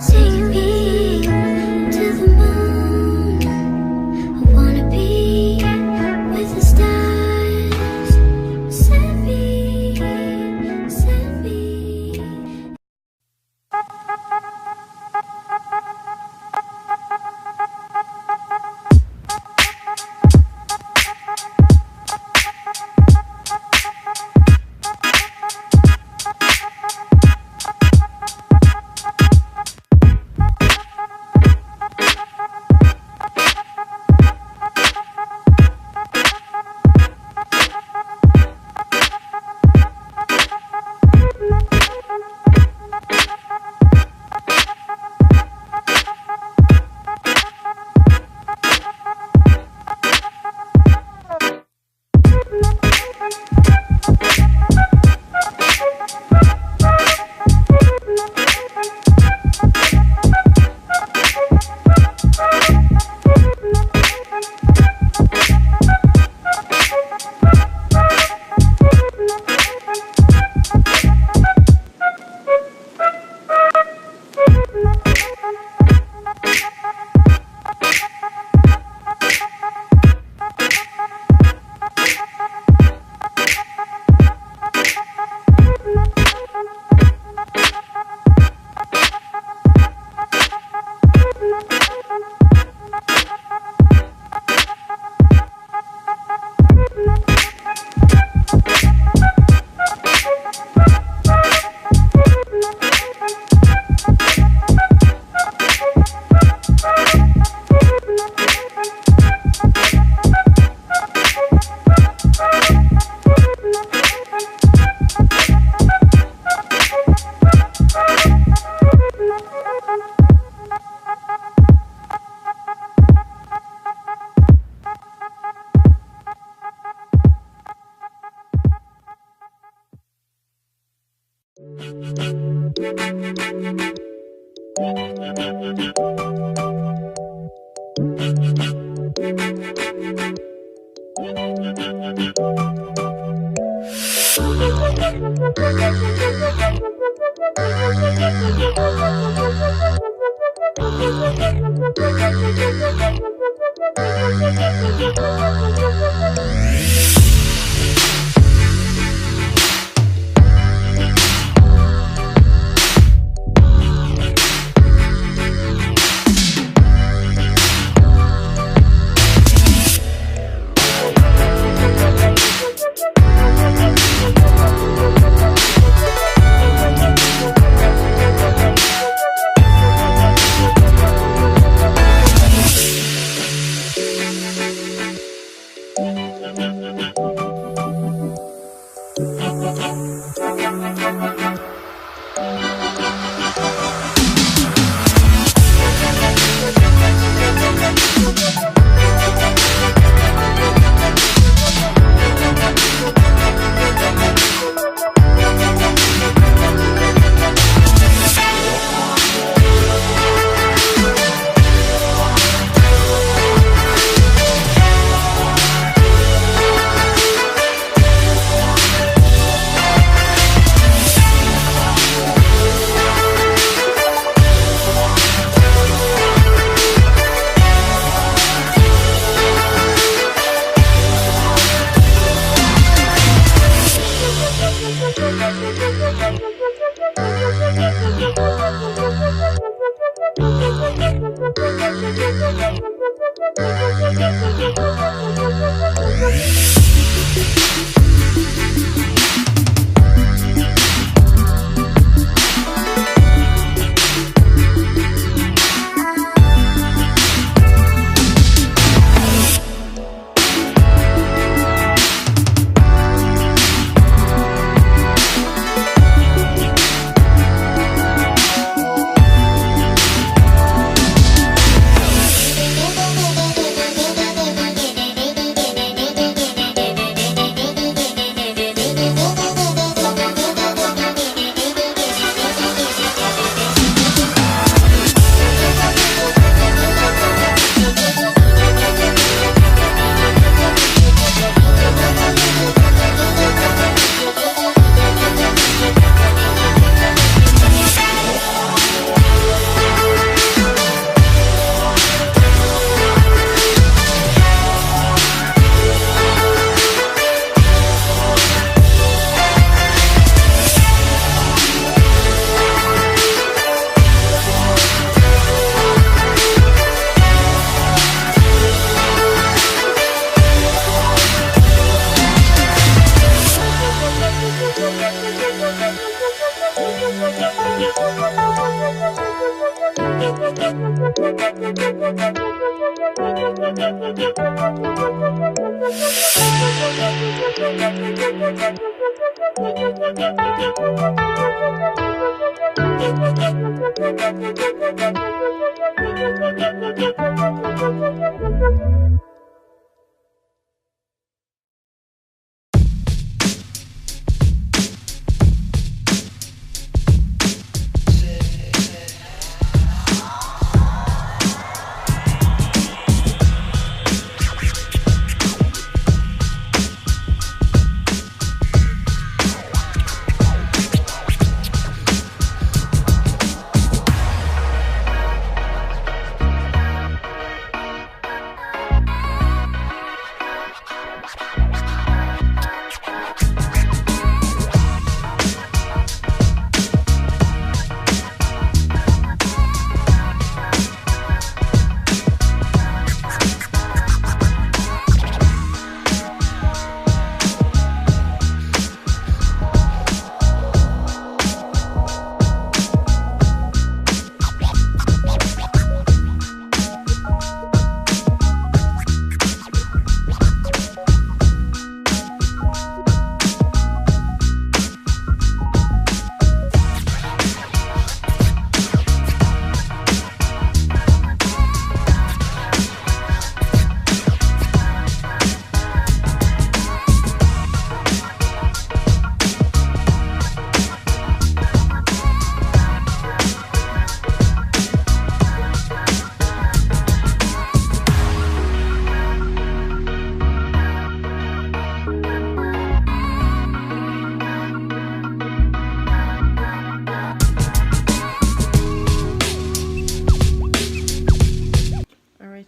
Take me to the moon. I wanna be with the stars. Set me, set me.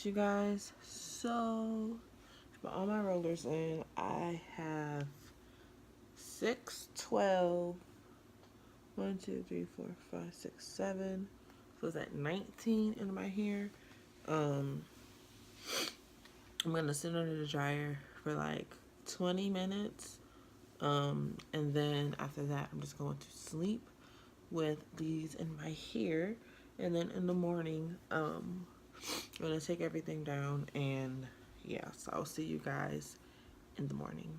You guys, so to put all my rollers in, I have 6, 12, 1, 2, 3, 4, 5, 6, 7. So is that 19 in my hair? I'm gonna sit under the dryer for like 20 minutes. And then after that, I'm just going to sleep with these in my hair. And then in the morning, I'm going to take everything down, and yeah, so I'll see you guys in the morning.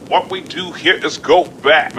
What we do here is go back.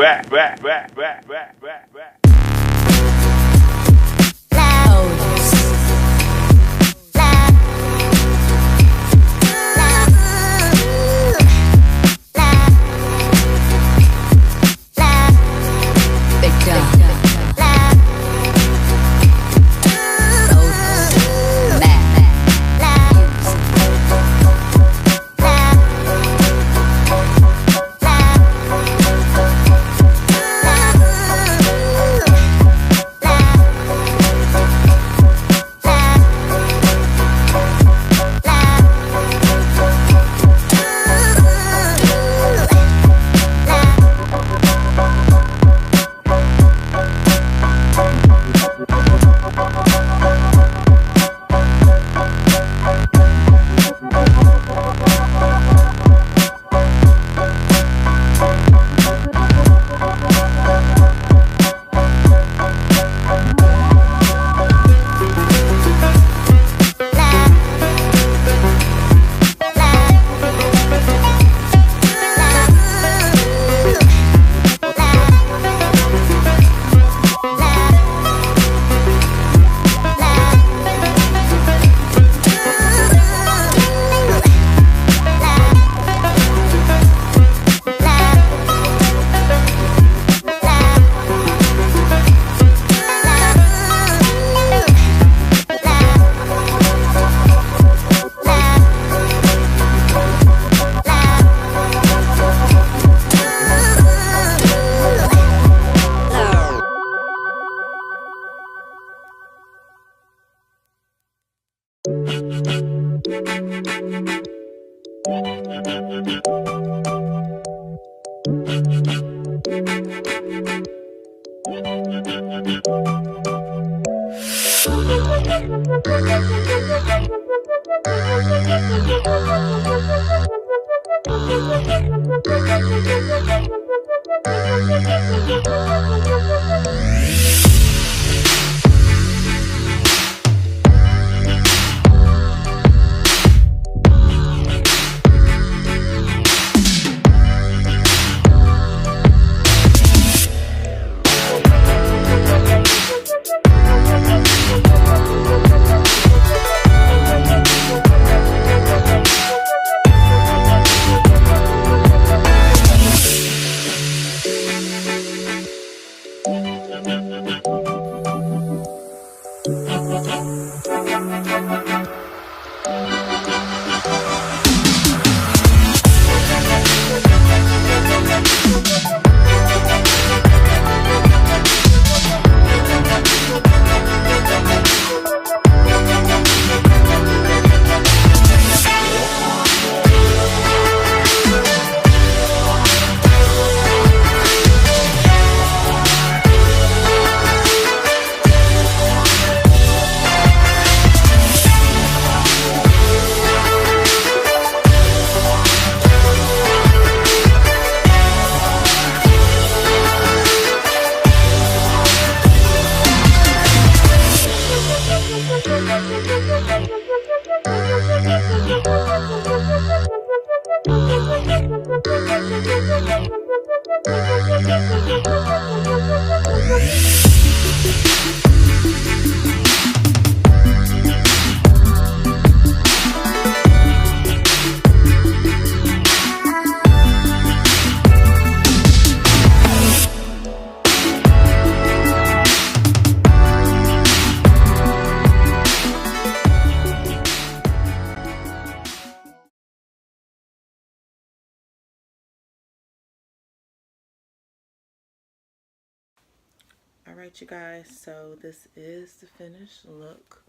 Alright, you guys, so this is the finished look.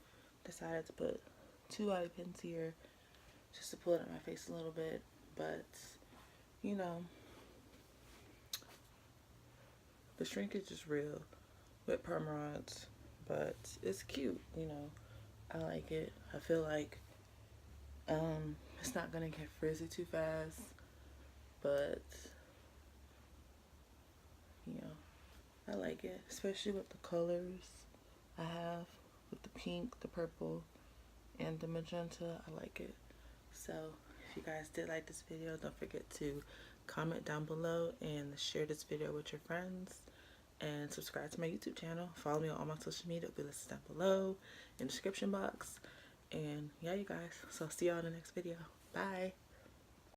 Decided to put 2 eye pins here just to pull it in my face a little bit, but you know, the shrinkage is real with perm rods, but it's cute, you know. I like it. I feel like it's not gonna get frizzy too fast, but you know, I like it, especially with the colors I have, with the pink, the purple, and the magenta. I like it. So if you guys did like this video, don't forget to comment down below and share this video with your friends, and subscribe to my YouTube channel. Follow me on all my social media. It'll be listed down below in the description box. And yeah, you guys, so see y'all in the next video. Bye.